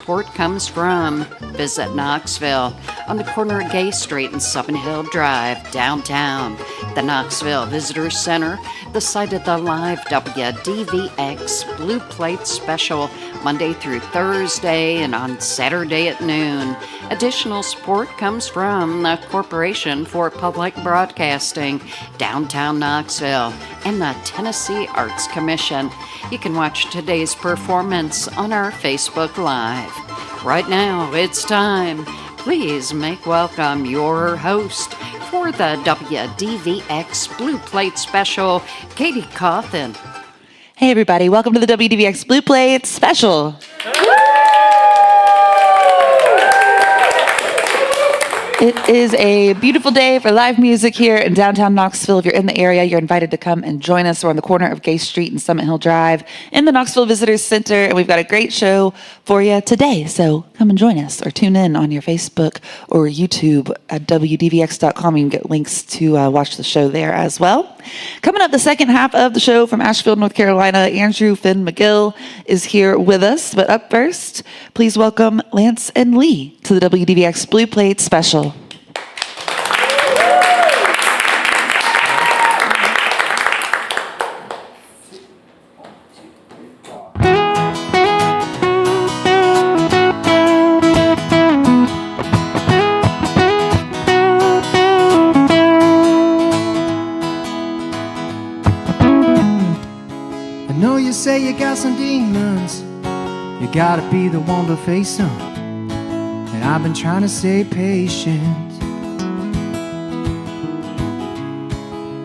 support comes from Visit Knoxville on the corner of Gay Street and Summit Hill Drive, downtown. The Knoxville Visitor Center, the site of the live WDVX Blue Plate Special, Monday through Thursday and on Saturday at noon. Additional support comes from the Corporation for Public Broadcasting, downtown Knoxville, and the Tennessee Arts Commission. You can watch today's performance on our Facebook Live. Right now, it's time. Please make welcome your host for the WDVX Blue Plate Special, Katie Cawthon. Hey everybody, welcome to the WDVX Blue Plate Special. It is a beautiful day for live music here in downtown Knoxville. If you're in the area, you're invited to come and join us. We're on the corner of Gay Street and Summit Hill Drive in the Knoxville Visitors Center, and we've got a great show for you today. So come and join us or tune in on your Facebook or YouTube at WDVX.com. You can get links to watch the show there as well. Coming up the second half of the show from Asheville, North Carolina, Andrew Finn Magill is here with us. But up first, please welcome Lance and Lee to the WDVX Blue Plate Special. Say you got some demons, you gotta be the one to face them. And I've been trying to stay patient.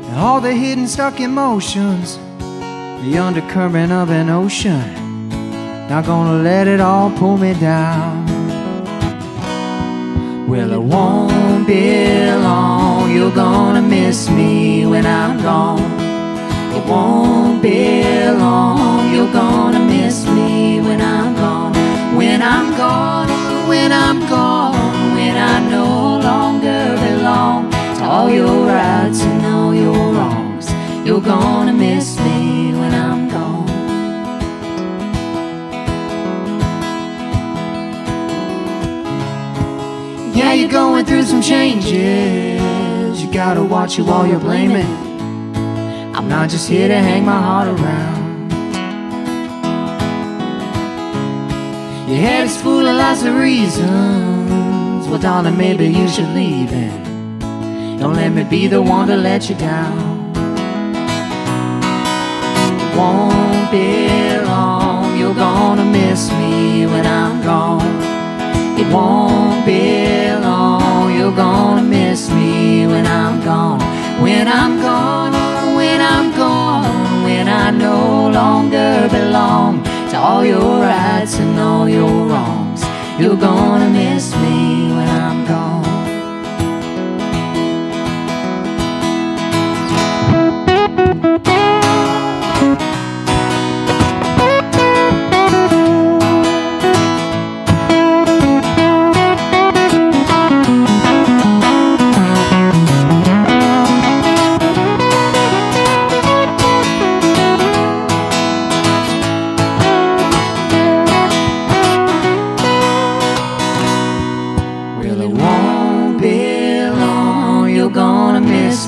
And all the hidden stuck emotions, the undercurrent of an ocean, not gonna let it all pull me down. Well, it won't be long, you're gonna miss me when I'm gone. It won't be long, you're gonna miss me when I'm gone. When I'm gone, when I'm gone, when I no longer belong to all your rights and all your wrongs, you're gonna miss me when I'm gone. Yeah, you're going through some changes, you gotta watch you while you're blaming. I'm not just here to hang my heart around. Your head is full of lots of reasons. Well, darling, maybe you should leave and don't let me be the one to let you down. It won't be long, you're gonna miss me when I'm gone. It won't be long, you're gonna miss me when I'm gone. When I'm gone, when I'm gone, when I no longer belong to all your rights and all your wrongs, you're gonna miss me when I'm gone.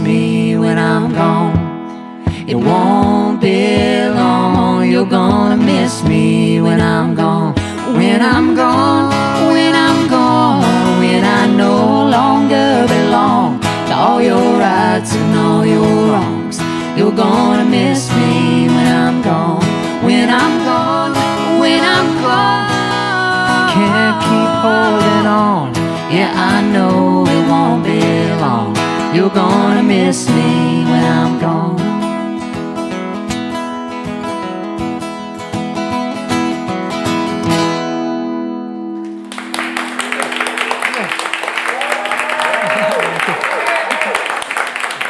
Me when I'm gone. It won't be long, you're gonna miss me when I'm gone. When I'm gone, when I'm gone, when I no longer belong to all your rights and all your wrongs, you're gonna miss me when I'm gone. When I'm gone, when I'm gone, can't keep holding on. Yeah, I know it won't be long, you're gonna miss me when I'm gone.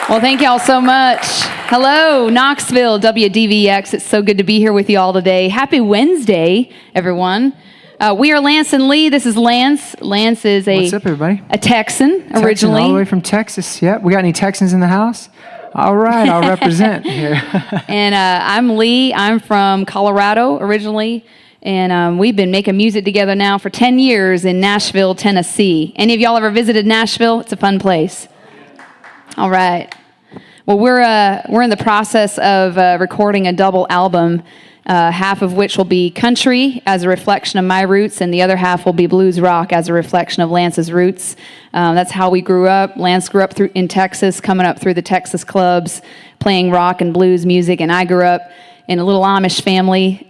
Well, thank y'all so much. Hello, Knoxville, WDVX. It's so good to be here with you all today. Happy Wednesday, everyone. We are Lance and Lee. This is Lance. Lance is What's up, everybody? a Texan originally. All the way from Texas. Yep. We got any Texans in the house? All right, I'll represent here. And I'm Lee. I'm from Colorado originally. And we've been making music together now for 10 years in Nashville, Tennessee. Any of y'all ever visited Nashville? It's a fun place. All right. Well, we're in the process of recording a double album, half of which will be country as a reflection of my roots, and the other half will be blues rock as a reflection of Lance's roots. That's how we grew up. Lance grew up in Texas, coming up through the Texas clubs, playing rock and blues music, and I grew up in a little Amish family,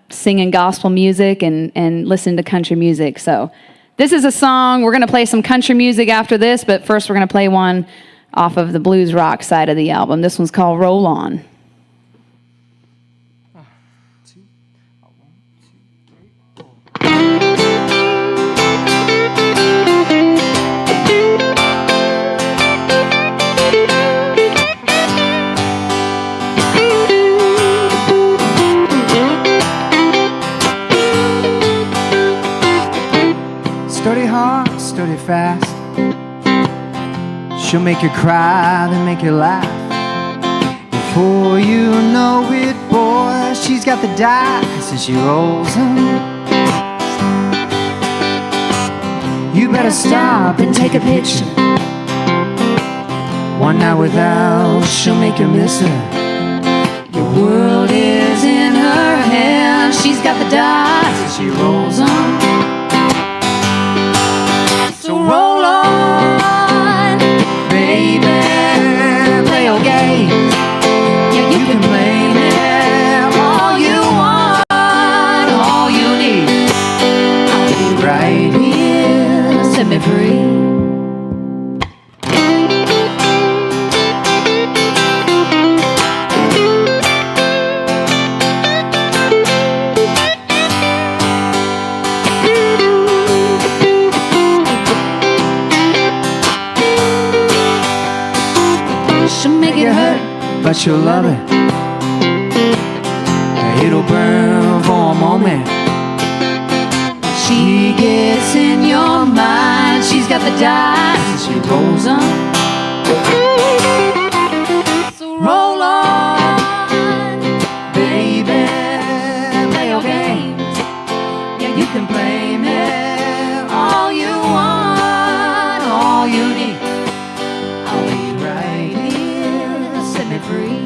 singing gospel music and listening to country music. So this is a song. We're going to play some country music after this, but first we're going to play one off of the blues rock side of the album. This one's called Roll On. Study hard, study fast. She'll make you cry, then make you laugh. Before you know it, boy, she's got the dice as she rolls them. You better stop and take a picture. One night without, she'll make you miss her. Your world is in her hands. She's got the dice as she rolls them. So roll on, baby, play your games. Yeah, you can play me all you want, all you need. I'll be right here, set me free. But you'll love it. It'll burn for a moment. She gets in your mind. She's got the dice and she rolls on. So roll on, baby, play your games. Yeah, you can play me all you want, all you need. I'll be right here, set me free.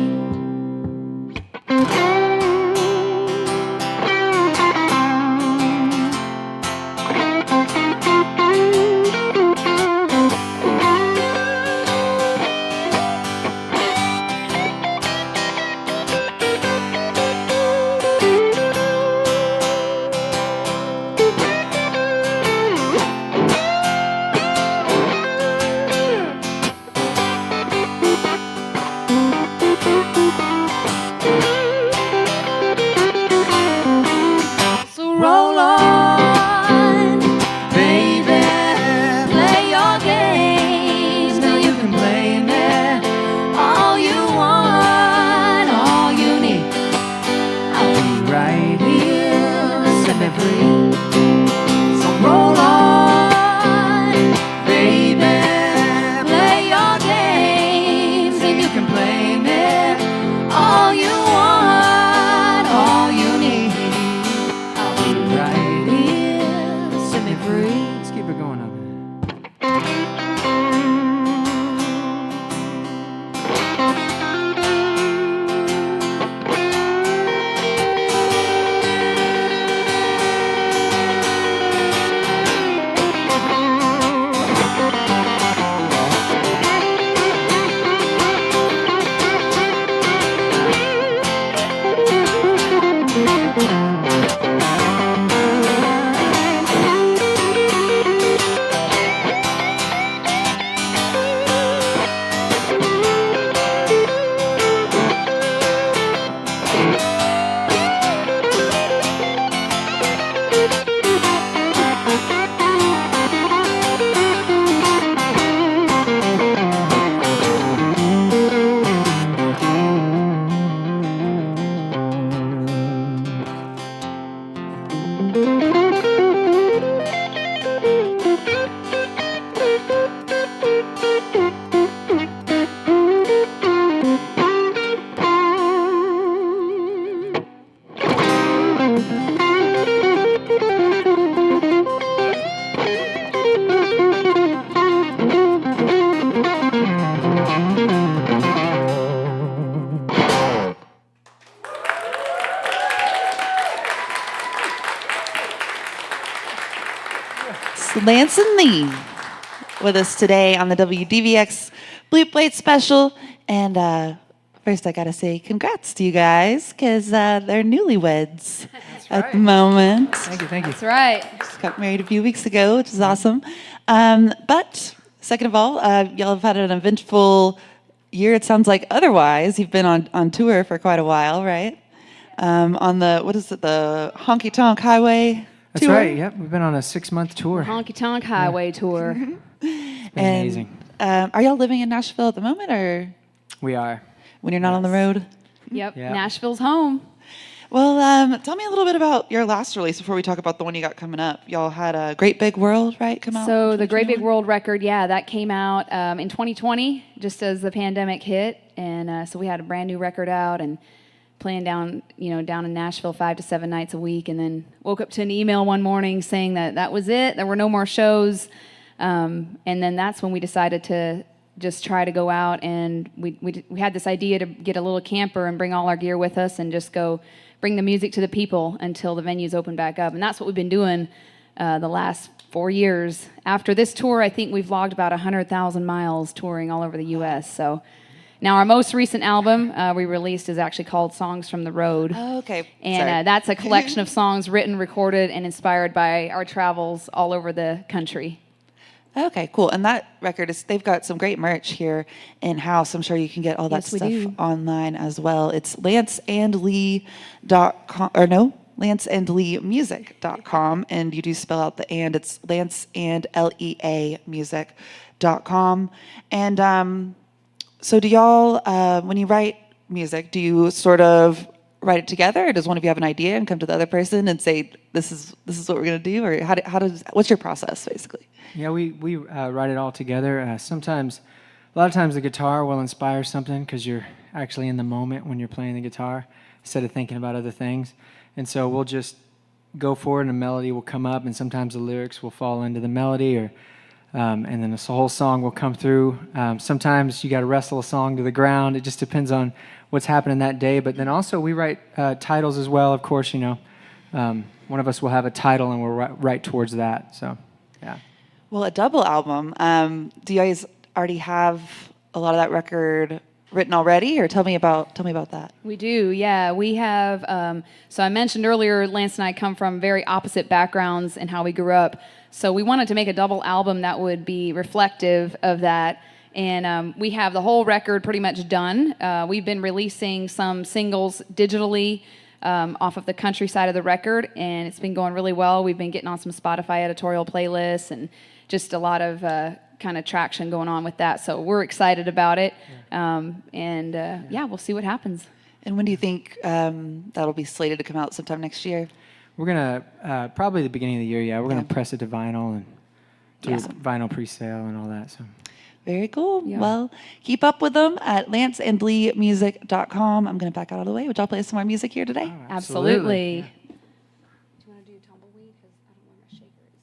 Lance and Lee with us today on the WDVX Blue Plate Special. And first, I gotta say congrats to you guys because they're newlyweds at the moment. Thank you, thank you. That's right. Just got married a few weeks ago, which is awesome. But second of all, y'all have had an eventful year. It sounds like otherwise. You've been on tour for quite a while, right? On the, what is it, the Honky Tonk Highway That's tour? right, yep. We've been on a 6-month tour. Honky Tonk Highway Tour. It's been amazing. Are y'all living in Nashville at the moment, or We are. when you're not on the road? Yep. Yeah. Nashville's home. Well, tell me a little bit about your last release before we talk about the one you got coming up. Y'all had a Great Big World, right, come out? So in the Great Big 2021? World record, yeah, that came out in 2020, just as the pandemic hit, and so we had a brand new record out and playing down in Nashville 5 to 7 nights a week, and then woke up to an email one morning saying that was it. There were no more shows, and then that's when we decided to just try to go out, and we had this idea to get a little camper and bring all our gear with us and just go bring the music to the people until the venues open back up. And that's what we've been doing the last 4 years. After this tour, I think we've logged about 100,000 miles touring all over the U.S. So now our most recent album we released is actually called Songs from the Road. Oh, okay. And that's a collection of songs written, recorded, and inspired by our travels all over the country. Okay, cool. And that record they've got some great merch here in-house. I'm sure you can get all that Yes, we stuff do. online as well. It's lanceandlee.com, or no, lanceandleemusic.com. And you do spell out the and, it's lanceandleamusic.com. And so do y'all, when you write music, do you sort of write it together, or does one of you have an idea and come to the other person and say, this is what we're going to do? Or what's your process, basically? Yeah, we write it all together. A lot of times the guitar will inspire something because you're actually in the moment when you're playing the guitar instead of thinking about other things. And so we'll just go forward and a melody will come up, and sometimes the lyrics will fall into the melody, and then this whole song will come through. Sometimes you got to wrestle a song to the ground. It just depends on what's happening that day. But then also we write titles as well. Of course, one of us will have a title and we'll write towards that. So, yeah. Well, a double album. Do you guys already have a lot of that record written already, or tell me about that? We do, yeah. We have, so I mentioned earlier, Lance and I come from very opposite backgrounds in how we grew up. So we wanted to make a double album that would be reflective of that. And we have the whole record pretty much done. We've been releasing some singles digitally off of the country side of the record, and it's been going really well. We've been getting on some Spotify editorial playlists and just a lot of kind of traction going on with that. So we're excited about it. Yeah, we'll see what happens. And when do you think that'll be slated to come out? Sometime next year? We're going to, probably the beginning of the year, yeah. We're going to press it to vinyl and do vinyl pre-sale and all that. So. Very cool. Yeah. Well, keep up with them at lanceandleemusic.com. I'm going to back out of the way. Would y'all play some more music here today? Oh, Absolutely. Yeah. Do you want to do Tumbleweed? Because I don't know where my shaker is.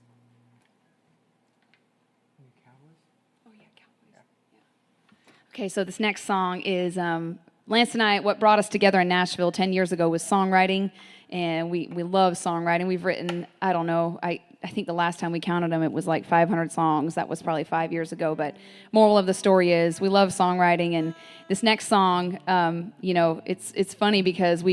Oh, yeah, Cowboys. Yeah. Okay, so this next song is Lance and I, what brought us together in Nashville 10 years ago was songwriting, and we love songwriting. We've written, I don't know, I think the last time we counted them, it was like 500 songs. That was probably 5 years ago. But moral of the story is we love songwriting. And this next song, it's funny because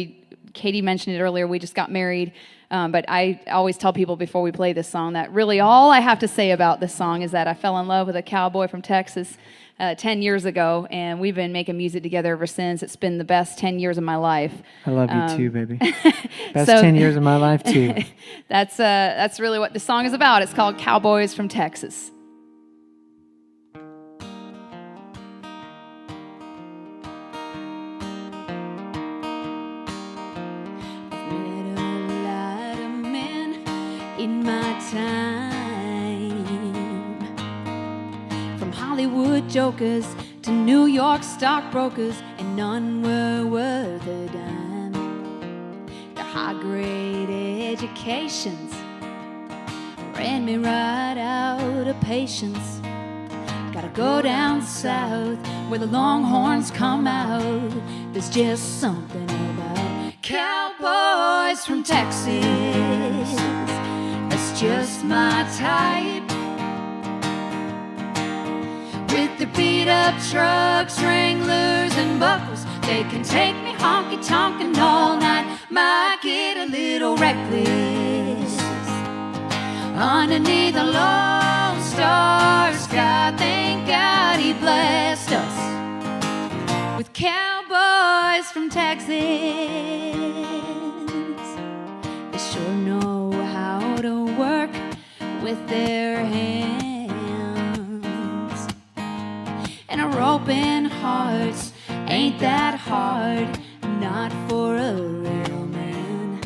Katie mentioned it earlier, we just got married. But I always tell people before we play this song that really all I have to say about this song is that I fell in love with a cowboy from Texas 10 years ago, and we've been making music together ever since. It's been the best 10 years of my life. I love you too, baby. Best 10 years of my life too. That's really what the song is about. It's called Cowboys from Texas. I've met a lot of men in my time, from Hollywood jokers to New York stockbrokers, and none were worth a dime. Their high-grade educations ran me right out of patience. Gotta go down south where the longhorns come out. There's just something about cowboys from Texas that's just my type. With their beat up trucks, Wranglers, and buckles, they can take me honky-tonkin' all night. Might get a little reckless underneath the lone star sky. Thank God he blessed us with cowboys from Texas. They sure know how to work with their hands. And a rope and hearts ain't that hard, not for a real man.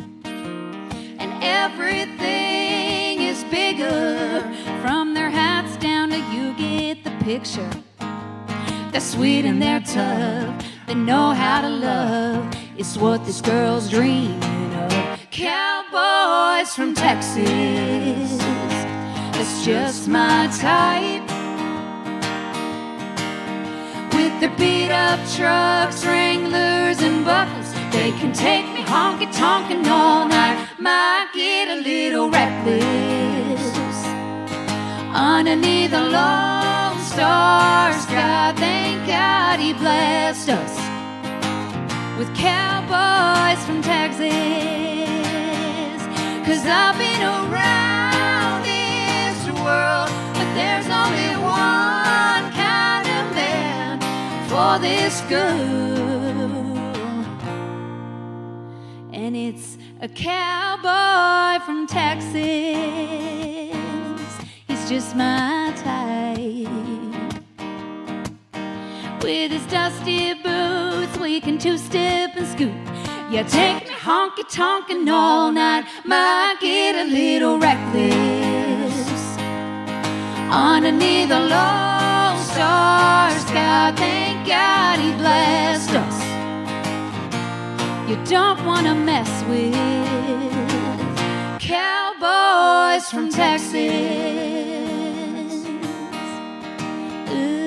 And everything is bigger, from their hats down to you get the picture. They're sweet and they're tough, they know how to love. It's what this girl's dreaming of. Cowboys from Texas, that's just my type. With their beat up trucks, Wranglers, and buckles, they can take me honky-tonkin' all night. Might get a little reckless underneath the lone star sky. Thank God he blessed us with cowboys from Texas. 'Cause I've been around this world, but there's only one kind of man for this girl, and it's a cowboy from Texas. He's just my type. With his dusty boots, we can two-step and scoot. You take me honky-tonkin' all night. Might get a little reckless underneath the lone star sky. Thank God he blessed us. You don't wanna mess with cowboys from Texas. Ooh.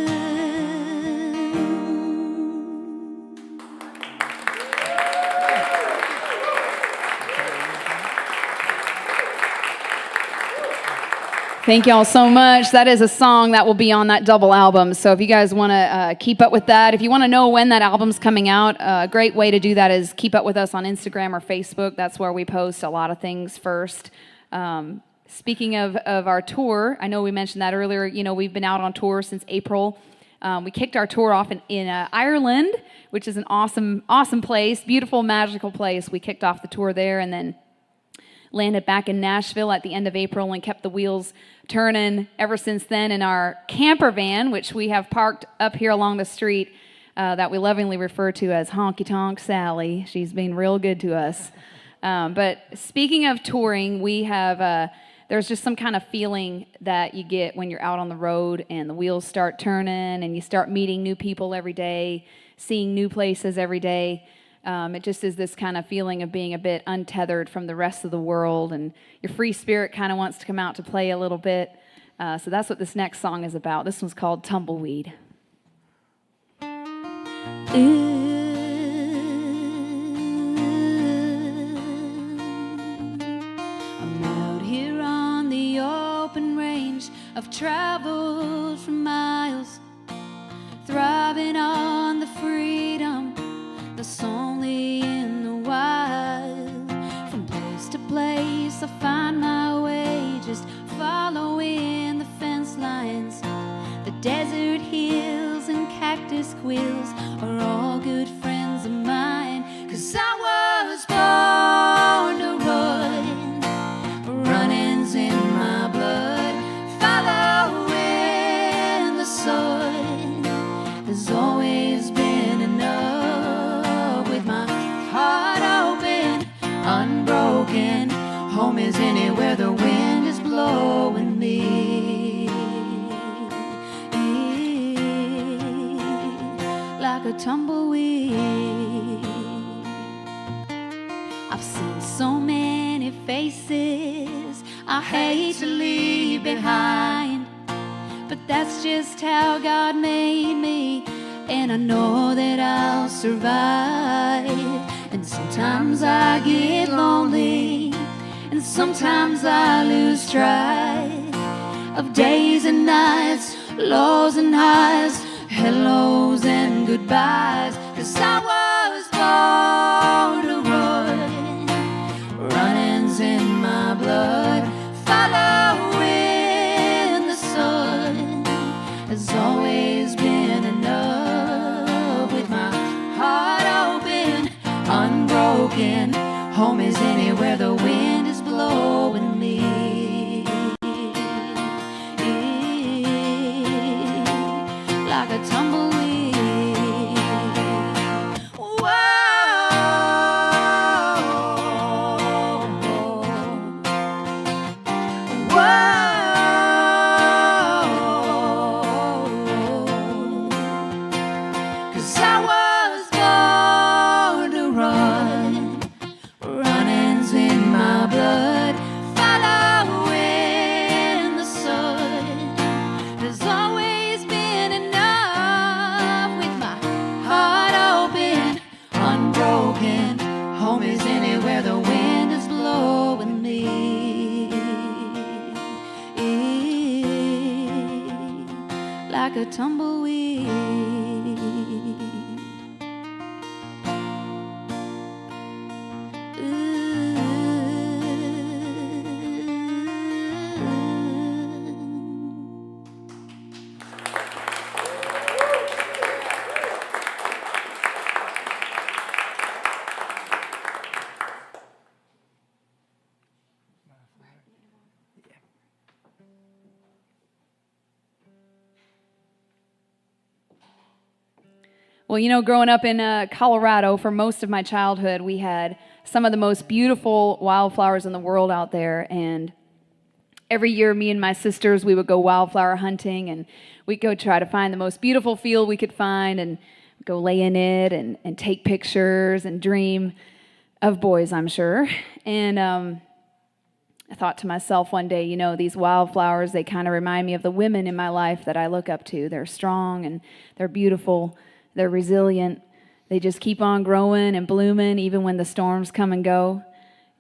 Thank y'all so much. That is a song that will be on that double album. So if you guys want to keep up with that, if you want to know when that album's coming out, a great way to do that is keep up with us on Instagram or Facebook. That's where we post a lot of things first. Speaking of our tour, I know we mentioned that earlier. You know, we've been out on tour since April. We kicked our tour off in Ireland, which is an awesome place, beautiful, magical place. We kicked off the tour there and then landed back in Nashville at the end of April and kept the wheels turning ever since then in our camper van, which we have parked up here along the street, that we lovingly refer to as Honky Tonk Sally. She's been real good to us. But speaking of touring, we have there's just some kind of feeling that you get when you're out on the road and the wheels start turning and you start meeting new people every day, seeing new places every day. It just is this kind of feeling of being a bit untethered from the rest of the world, and your free spirit kind of wants to come out to play a little bit. So that's what this next song is about. This one's called Tumbleweed. I'm out here on the open range. I've traveled for miles, thriving on the freedom that's only in the wild. From place to place I find my way, just following the fence lines. The desert hills and cactus quills are all good friends of mine. 'Cause I was born to run, running's in my blood, following the sun has always been enough. With my heart open, unbroken, home is anywhere the wind is blowing me. Like a tumbleweed. I've seen so many faces I hate to leave behind, but that's just how God made me, and I know that I'll survive. And sometimes I get lonely, and sometimes I lose track of days and nights lows and highs, hellos and goodbyes. 'Cause I was born to run, running's in my blood, following the sun. Has always been enough, with my heart open, unbroken. Home is anywhere the wind is blowing me. Like a tumbleweed. Whoa. Like a tumbleweed. Well, you know, growing up in Colorado for most of my childhood, we had some of the most beautiful wildflowers in the world out there. And every year, me and my sisters, we would go wildflower hunting, and we'd go try to find the most beautiful field we could find and go lay in it and take pictures and dream of boys, I'm sure. And I thought to myself one day, you know, these wildflowers, they kind of remind me of the women in my life that I look up to. They're strong and they're beautiful. They're resilient. They just keep on growing and blooming even when the storms come and go.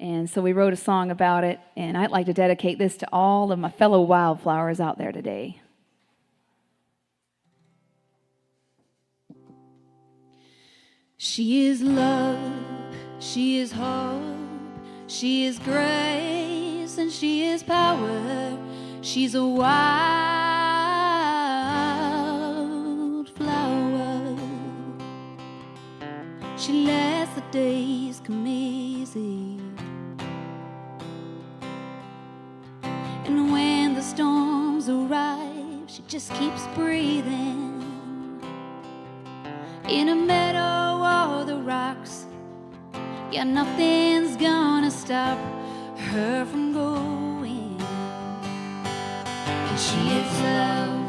And so we wrote a song about it, and I'd like to dedicate this to all of my fellow wildflowers out there today. She is love, she is hope, she is grace, and she is power. She's a wild flower. She lets the days come easy, and when the storms arrive, she just keeps breathing. In a meadow or the rocks, yeah, nothing's gonna stop her from going. And she is love,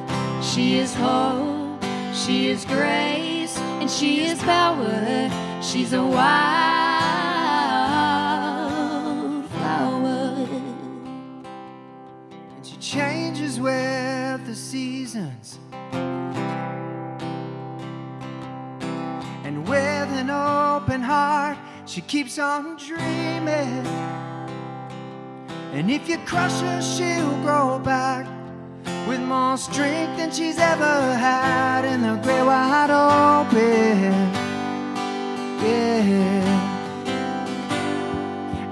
she is hope, she is grace, and she is power. She's a wild flower. And she changes with the seasons, and with an open heart she keeps on dreaming. And if you crush her, she'll grow back with more strength than she's ever had in the great wide open. Yeah.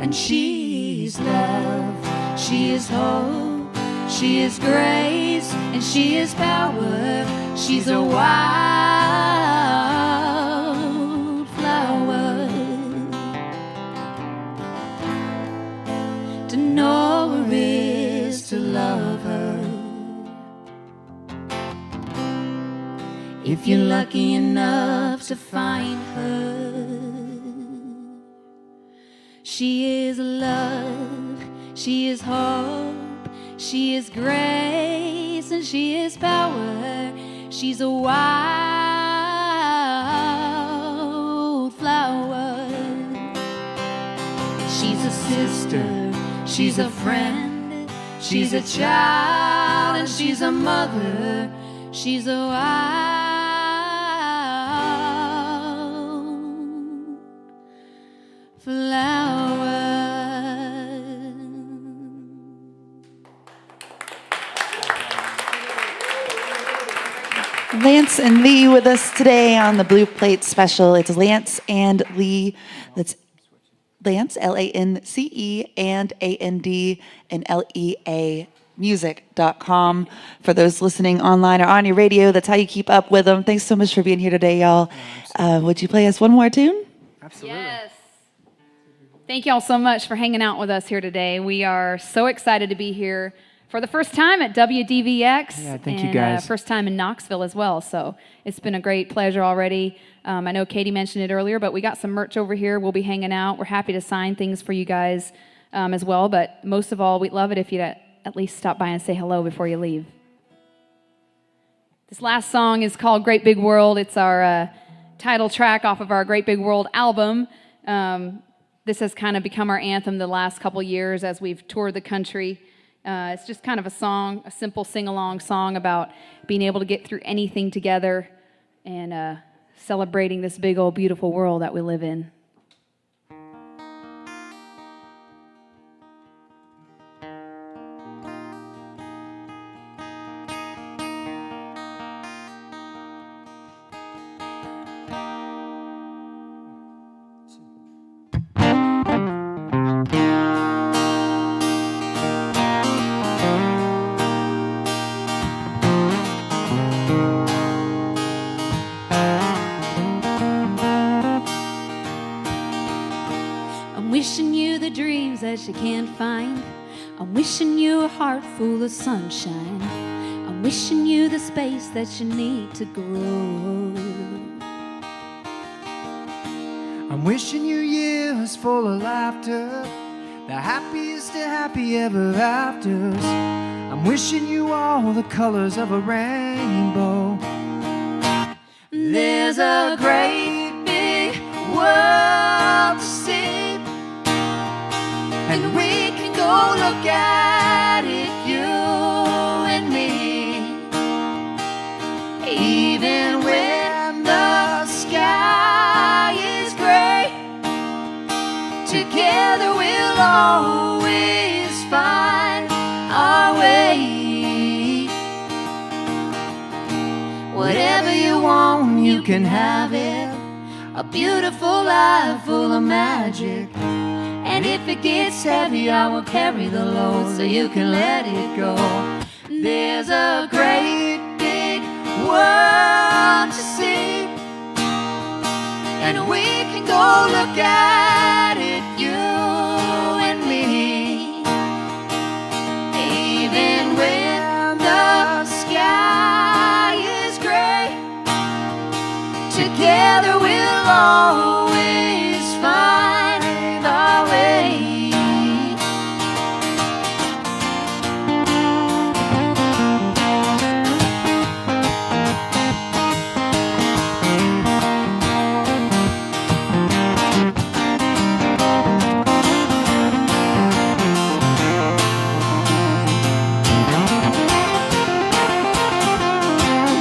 And she's love, she is hope, she is grace, and she is power. She's a wild flower. To know her is to love her. If you're lucky enough to find her, she is love, she is hope, she is grace, and she is power. She's a wild flower. She's a sister, she's a friend, she's a child, and she's a mother. She's a wild flower. Lance and Lee with us today on the Blue Plate Special. It's Lance and Lee. That's Lance, Lance, and A-N-D, and Lea music.com. For those listening online or on your radio, that's how you keep up with them. Thanks so much for being here today, y'all. Would you play us one more tune? Absolutely. Yes. Thank you all so much for hanging out with us here today. We are so excited to be here for the first time at WDVX. Yeah, thank you guys. First time in Knoxville as well. So it's been a great pleasure already. I know Katie mentioned it earlier, but we got some merch over here. We'll be hanging out. We're happy to sign things for you guys as well. But most of all, we'd love it if you'd at least stop by and say hello before you leave. This last song is called Great Big World. It's our title track off of our Great Big World album. This has kind of become our anthem the last couple years as we've toured the country. It's just kind of a song, a simple sing-along song about being able to get through anything together and celebrating this big old beautiful world that we live in. Wishing you the dreams that you can't find. I'm wishing you a heart full of sunshine. I'm wishing you the space that you need to grow. I'm wishing you years full of laughter, the happiest of happy ever afters. I'm wishing you all the colors of a rainbow. There's a great big world to see, and we can go look at it, you and me. Even when the sky is gray, together we'll always find our way. Whatever you want, you can have it. A beautiful life full of magic. And if it gets heavy, I will carry the load so you can let it go. There's a great big world to see, and we can go look at it, you and me. Even when the sky is gray, together we'll always find our way.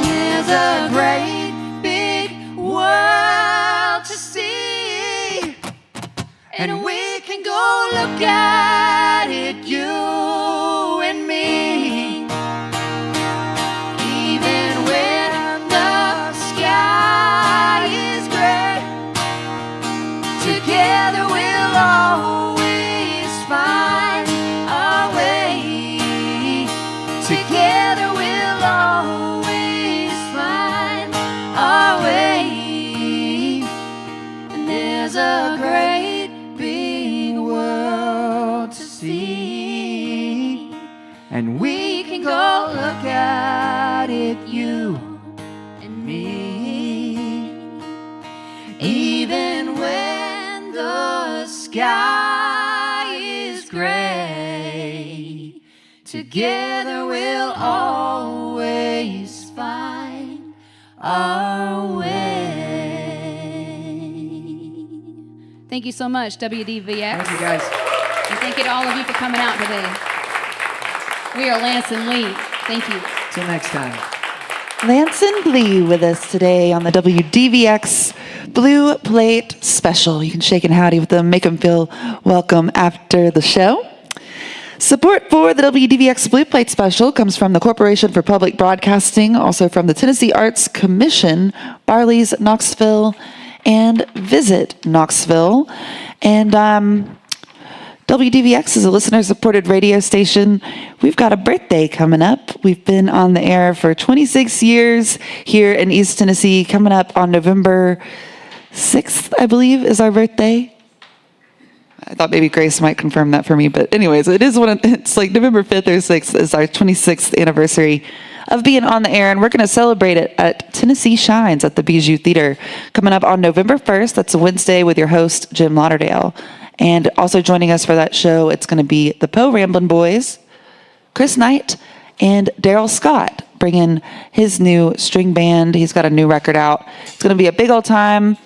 There's a great big world to see, and we can go look at it, you and me. Even when the sky is gray, together we'll always find our way. Together we'll always find our way. And there's a great big world to see, And we can go look at it, you and me. Even when the sky is gray, together we'll always find our way. Thank you so much, WDVX. Thank you guys. And thank you to all of you for coming out today. We are Lance and Lee. Thank you. Till next time. Lance and Lee with us today on the WDVX Blue Plate Special. You can shake and howdy with them, make them feel welcome after the show. Support for the WDVX Blue Plate Special comes from the Corporation for Public Broadcasting, also from the Tennessee Arts Commission, Barley's Knoxville, and Visit Knoxville. And WDVX is a listener-supported radio station. We've got a birthday coming up. We've been on the air for 26 years here in East Tennessee. Coming up on November 6th, I believe, is our birthday. I thought maybe Grace might confirm that for me, but anyways, it's like November 5th or 6th is our 26th anniversary of being on the air, and we're going to celebrate it at Tennessee Shines at the Bijou Theater coming up on November 1st. That's a Wednesday with your host, Jim Lauderdale. And also joining us for that show, it's going to be the Poe Ramblin' Boys, Chris Knight, and Daryl Scott, bringing his new string band. He's got a new record out. It's going to be a big old time.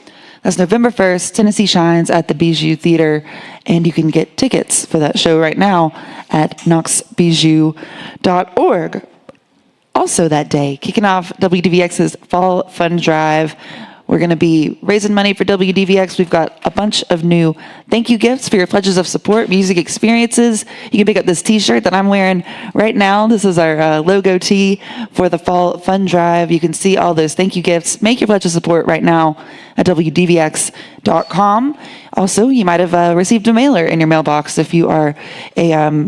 That's November 1st, Tennessee Shines at the Bijou Theater. And you can get tickets for that show right now at knoxbijou.org. Also that day, kicking off WDVX's Fall Fun Drive. We're going to be raising money for WDVX. We've got a bunch of new thank you gifts for your pledges of support, music experiences. You can pick up this t-shirt that I'm wearing right now. This is our logo tee for the Fall Fun Drive. You can see all those thank you gifts. Make your pledge of support right now at WDVX.com. Also, you might have received a mailer in your mailbox if you are a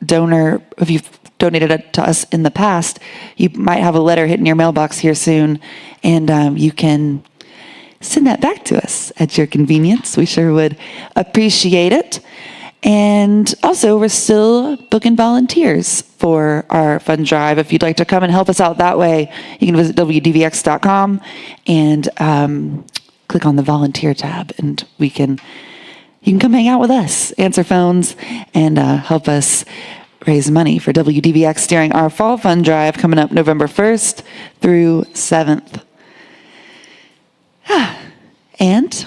donor, if you've donated it to us in the past. You might have a letter hitting your mailbox here soon, and you can send that back to us at your convenience. We sure would appreciate it. And also, we're still booking volunteers for our fun drive. If you'd like to come and help us out that way, you can visit WDVX.com and click on the volunteer tab, and you can come hang out with us, answer phones, and help us raise money for WDVX during our Fall Fun Drive coming up November 1st through 7th. And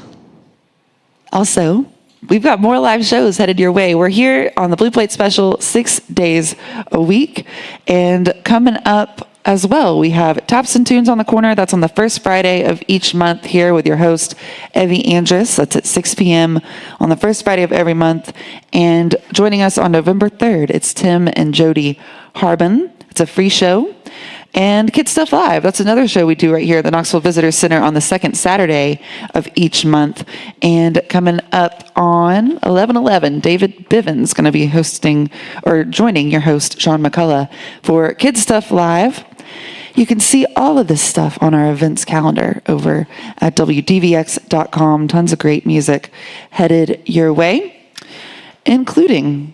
also, we've got more live shows headed your way. We're here on the Blue Plate Special 6 days a week. And coming up as well, we have Taps and Tunes on the Corner. That's on the first Friday of each month here with your host, Evie Andrus. That's at 6 p.m. on the first Friday of every month. And joining us on November 3rd, it's Tim and Jody Harbin. It's a free show. And Kid Stuff Live, that's another show we do right here at the Knoxville Visitor Center on the second Saturday of each month. And coming up on 11/11, David Bivens going to be hosting or joining your host, Sean McCullough, for Kid Stuff Live. You can see all of this stuff on our events calendar over at WDVX.com. Tons of great music headed your way, including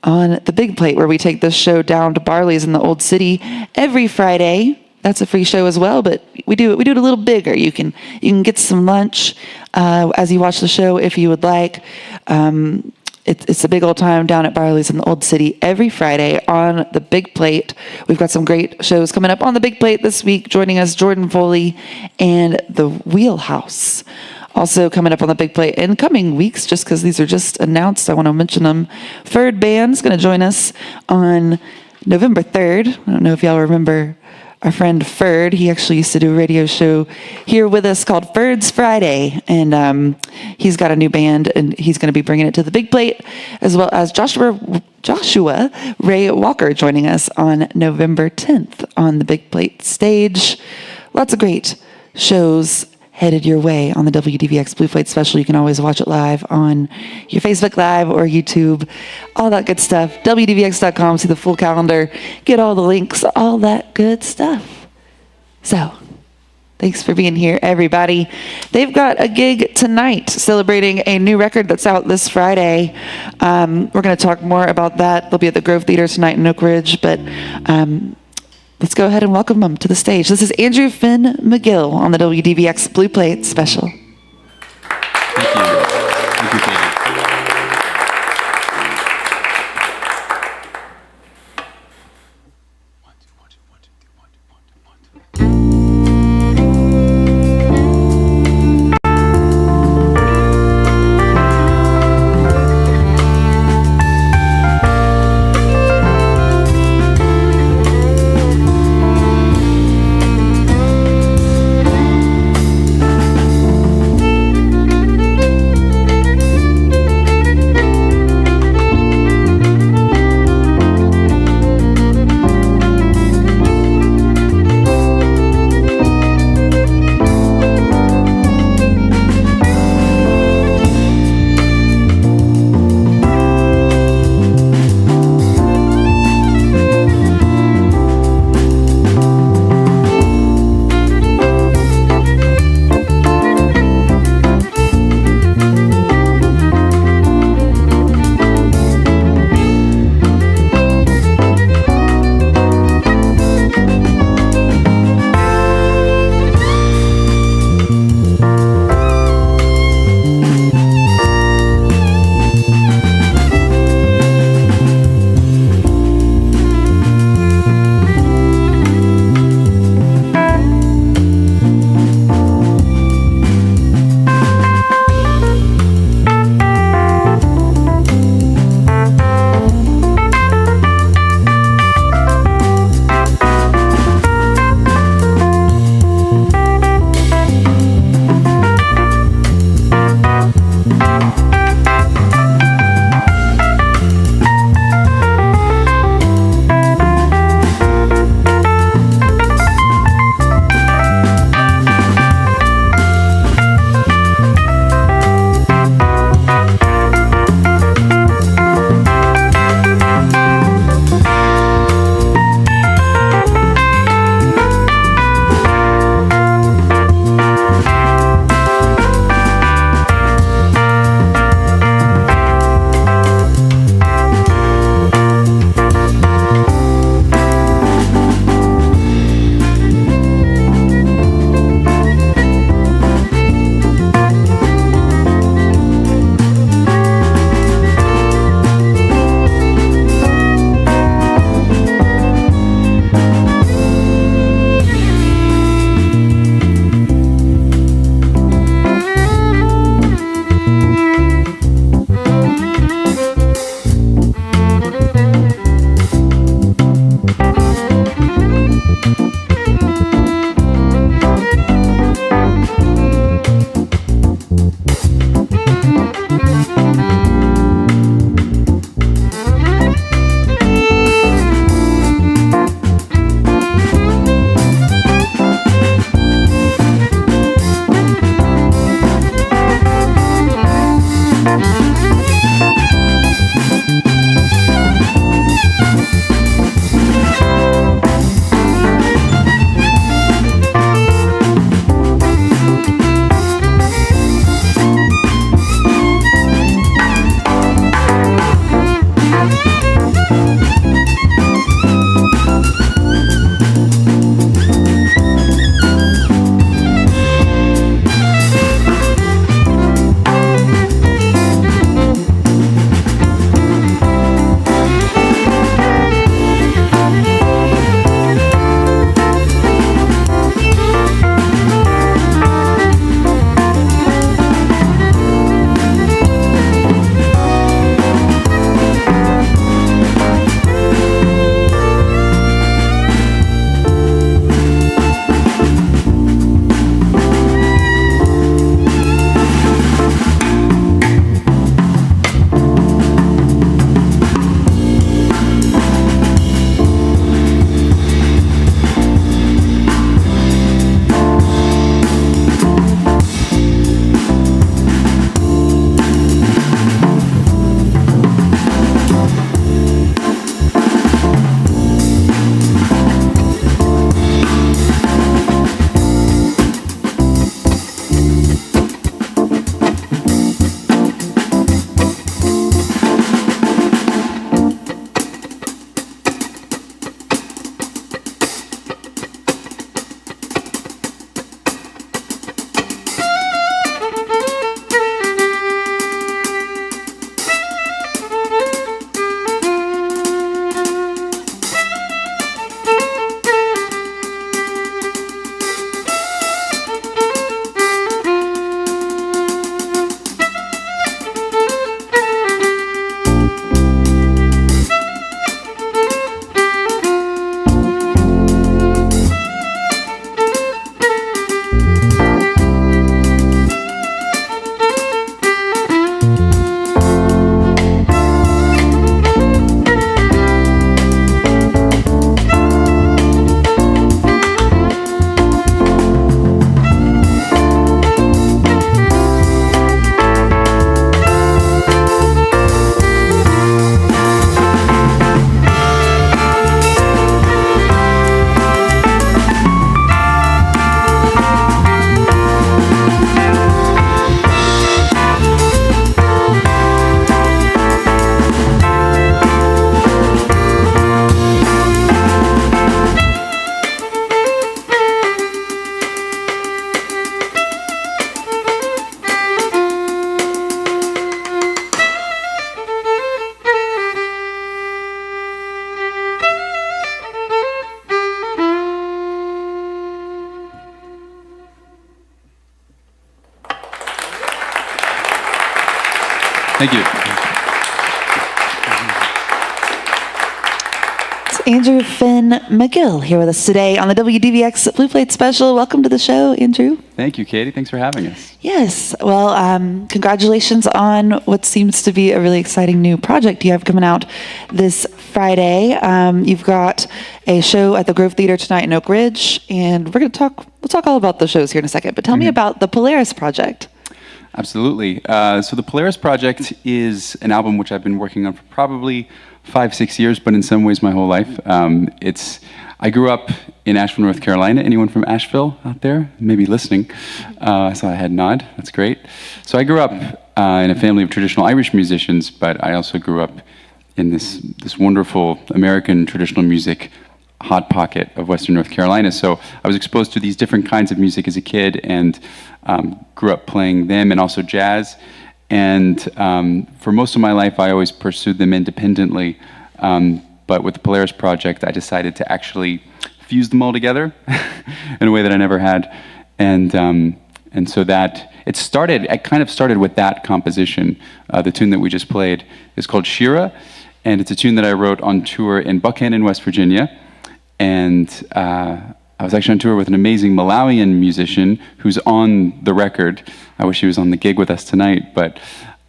on the Big Plate, where we take this show down to Barley's in the Old City every Friday. That's a free show as well, but we do it a little bigger. You can get some lunch as you watch the show if you would like. It's a big old time down at Barley's in the Old City every Friday on the Big Plate. We've got some great shows coming up on the Big Plate this week. Joining us, Jordan Foley and the Wheelhouse. Also coming up on the Big Plate in coming weeks, just because these are just announced, I want to mention them. Ferd Band's going to join us on November 3rd. I don't know if y'all remember our friend Ferd. He actually used to do a radio show here with us called Ferd's Friday. And he's got a new band, and he's going to be bringing it to the Big Plate, as well as Joshua Ray Walker joining us on November 10th on the Big Plate stage. Lots of great shows headed your way on the WDVX Blue Plate Special. You can always watch it live on your Facebook Live or YouTube, all that good stuff. WDVX.com, see the full calendar, get all the links, all that good stuff. So, thanks for being here, everybody. They've got a gig tonight celebrating a new record that's out this Friday. We're going to talk more about that. They'll be at the Grove Theater tonight in Oak Ridge, but let's go ahead and welcome them to the stage. This is Andrew Finn Magill on the WDVX Blue Plate Special. Thank you. Thank you, Katie. Thank you. It's Andrew Finn Magill here with us today on the WDVX Blue Plate Special. Welcome to the show, Andrew. Thank you, Katie. Thanks for having us. Yes. Well, congratulations on what seems to be a really exciting new project you have coming out this Friday. You've got a show at the Grove Theater tonight in Oak Ridge, and we'll talk all about the shows here in a second. But tell me about the Polaris Project. Absolutely. So the Polaris Project is an album which I've been working on for probably 5-6 years, but in some ways my whole life. I grew up in Asheville, North Carolina. Anyone from Asheville out there? Maybe listening. I saw a head nod. That's great. So I grew up in a family of traditional Irish musicians, but I also grew up in this wonderful American traditional music hot pocket of Western North Carolina. So I was exposed to these different kinds of music as a kid, and grew up playing them and also jazz. And for most of my life, I always pursued them independently. But with the Polaris Project, I decided to actually fuse them all together in a way that I never had. And so that it kind of started with that composition. The tune that we just played is called Shira, and it's a tune that I wrote on tour in Buckhannon, West Virginia. And I was actually on tour with an amazing Malawian musician who's on the record. I wish he was on the gig with us tonight, but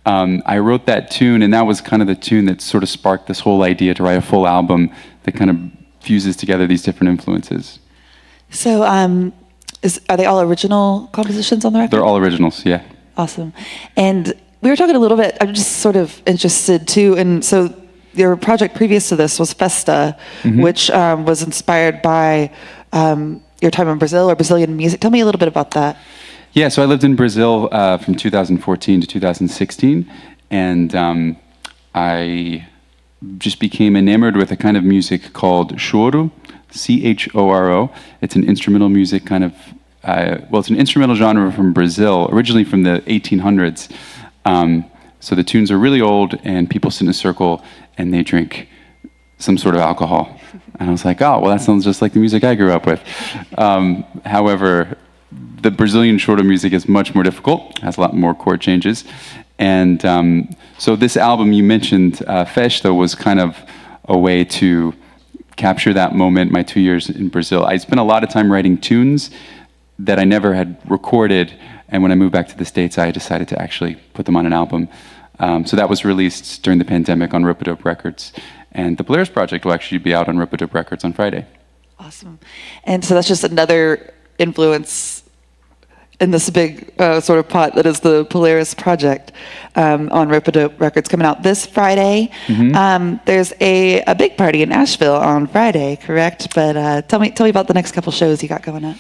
I wrote that tune, and that was kind of the tune that sort of sparked this whole idea to write a full album that kind of fuses together these different influences. So, are they all original compositions on the record? They're all originals, yeah. Awesome. And we were talking a little bit, I'm just sort of interested too, and so your project previous to this was Festa, which was inspired by your time in Brazil or Brazilian music. Tell me a little bit about that. Yeah, so I lived in Brazil from 2014 to 2016, and I just became enamored with a kind of music called choro, C-H-O-R-O. It's an instrumental music kind of, it's an instrumental genre from Brazil, originally from the 1800s. So the tunes are really old, and people sit in a circle, and they drink some sort of alcohol. And I was like, oh, well, that sounds just like the music I grew up with. However, the Brazilian choro music is much more difficult, has a lot more chord changes. And so this album you mentioned, Festa, was kind of a way to capture that moment, my 2 years in Brazil. I spent a lot of time writing tunes that I never had recorded, and when I moved back to the States, I decided to actually put them on an album. So that was released during the pandemic on Rope-A-Dope Records. And the Polaris Project will actually be out on Rope-A-Dope Records on Friday. Awesome. And so that's just another influence in this big sort of pot that is the Polaris Project on Rope-A-Dope Records coming out this Friday. There's a big party in Asheville on Friday, correct? But tell me about the next couple shows you got going on.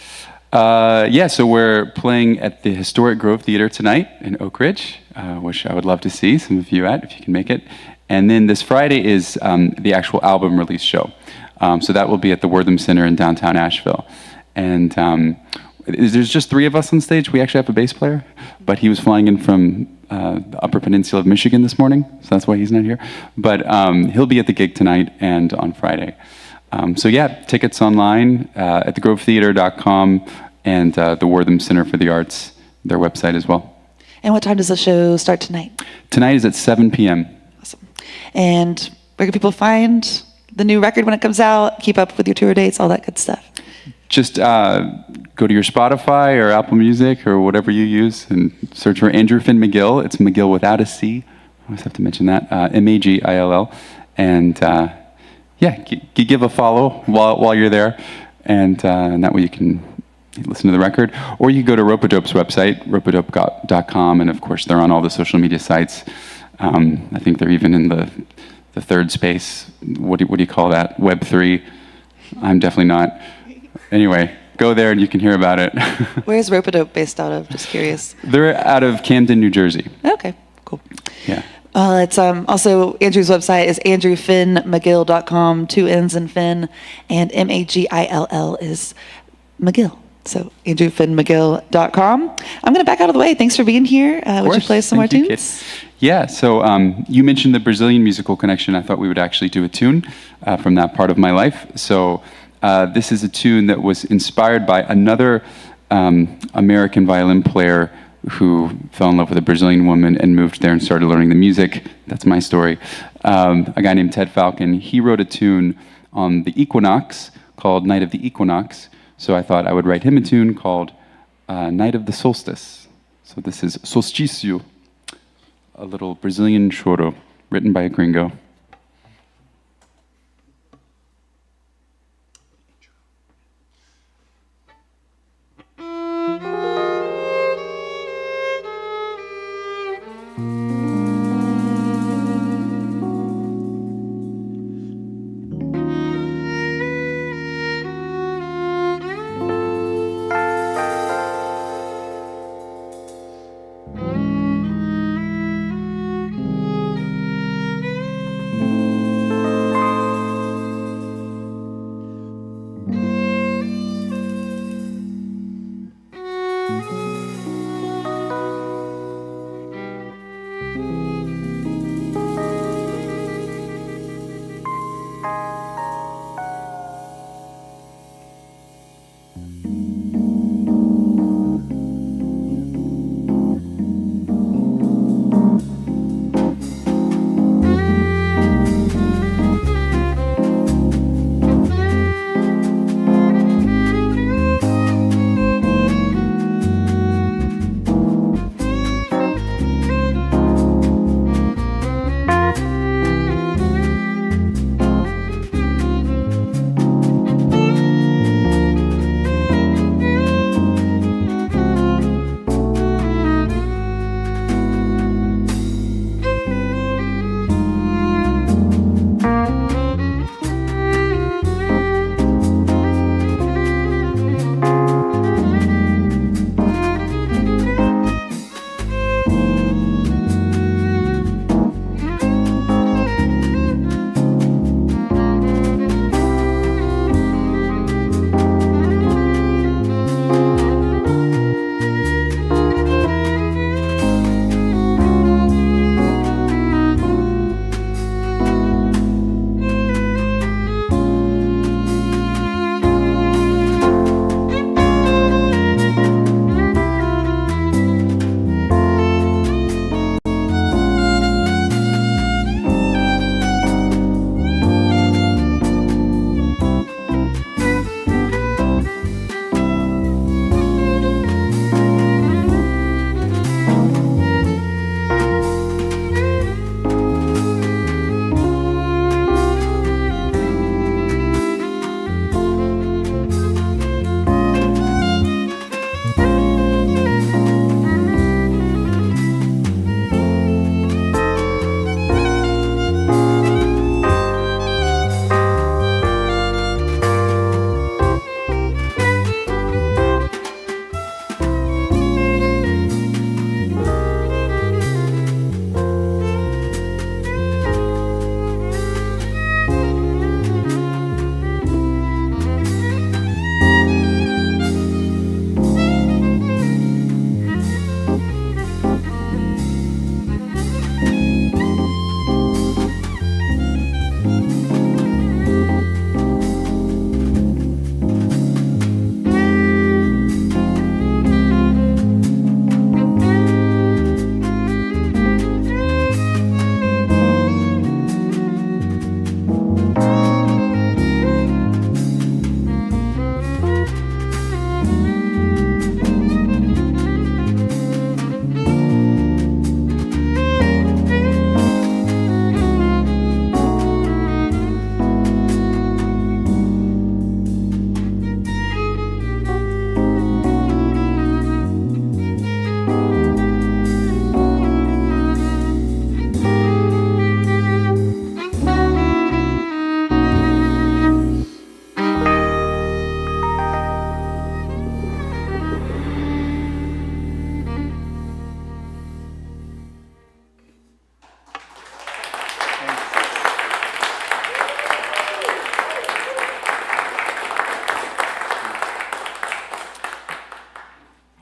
Yeah, so we're playing at the historic Grove Theater tonight in Oak Ridge, which I would love to see some of you at if you can make it. And then this Friday is the actual album release show. So that will be at the Wortham Center in downtown Asheville. And there's just 3 of us on stage. We actually have a bass player, but he was flying in from the Upper Peninsula of Michigan this morning, so that's why he's not here. But he'll be at the gig tonight and on Friday. So yeah, tickets online at thegrovetheater.com and the Wortham Center for the Arts, their website as well. And what time does the show start tonight? Tonight is at 7 p.m. Awesome. And where can people find the new record when it comes out? Keep up with your tour dates, all that good stuff. Just go to your Spotify or Apple Music or whatever you use and search for Andrew Finn Magill. It's Magill without a C. I always have to mention that. Magill. And yeah, give a follow while you're there. And that way you can listen to the record. Or you can go to Rope-A-Dope's website, ropeadope.com. And of course, they're on all the social media sites. I think they're even in the third space. What do you call that? Web 3. I'm definitely not. Anyway, go there and you can hear about it. Where's Rope-A-Dope based out of? Just curious. They're out of Camden, New Jersey. Okay, cool. Yeah. It's also Andrew's website is andrewfinnmagill.com, 2 N's in Finn, and Magill is Magill. So andrewfinnmagill.com. I'm going to back out of the way. Thanks for being here. Would you play some more tunes? Yeah, so you mentioned the Brazilian musical connection. I thought we would actually do a tune from that part of my life. So this is a tune that was inspired by another American violin player who fell in love with a Brazilian woman and moved there and started learning the music. That's my story. A guy named Ted Falcon, he wrote a tune on the equinox called Night of the Equinox. So I thought I would write him a tune called Night of the Solstice. So this is Solstício, a little Brazilian choro written by a gringo.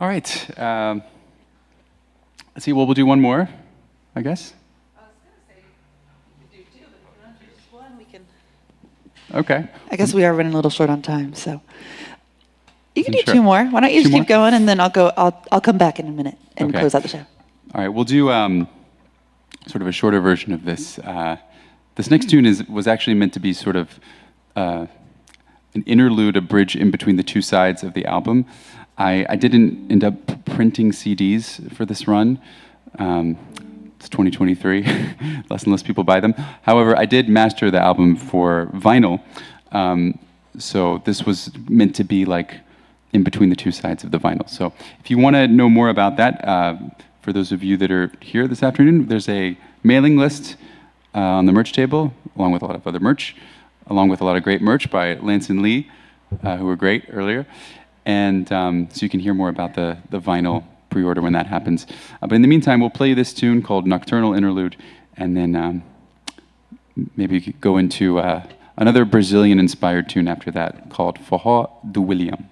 All right. Let's see. Well, we'll do one more, I guess. I was going to say we could do two, but if you want to do just one, we can. Okay. I guess we are running a little short on time, so. You can do Sure. 2 more. Why don't you Two just keep more? going, and then I'll come back in a minute and Okay. close out the show. All right, we'll do sort of a shorter version of this. This next tune was actually meant to be sort of an interlude, a bridge in between the 2 sides of the album. I didn't end up printing CDs for this run. It's 2023, less and less people buy them. However, I did master the album for vinyl. So this was meant to be like in between the 2 sides of the vinyl. So if you want to know more about that, for those of you that are here this afternoon, there's a mailing list on the merch table, along with a lot of other merch, along with a lot of great merch by Lance and Lee, who were great earlier. And so you can hear more about the vinyl pre-order when that happens. But in the meantime, we'll play this tune called Nocturnal Interlude, and then maybe go into another Brazilian-inspired tune after that called Forró do William.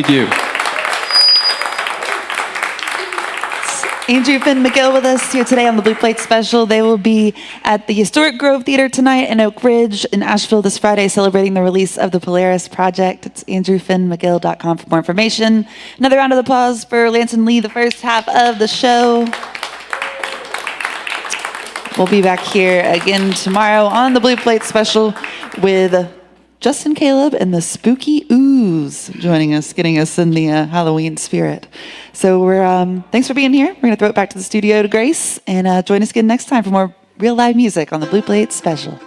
Thank you. Andrew Finn Magill with us here today on the Blue Plate Special. They will be at the Historic Grove Theater tonight in Oak Ridge in Asheville this Friday, celebrating the release of the Polaris Project. It's andrewfinnmagill.com for more information. Another round of applause for Lance and Lee, the first half of the show. We'll be back here again tomorrow on the Blue Plate Special with Justin Caleb and the Spooky Ooze joining us, getting us in the Halloween spirit. So we're thanks for being here. We're going to throw it back to the studio to Grace, and join us again next time for more real live music on the Blue Plate Special.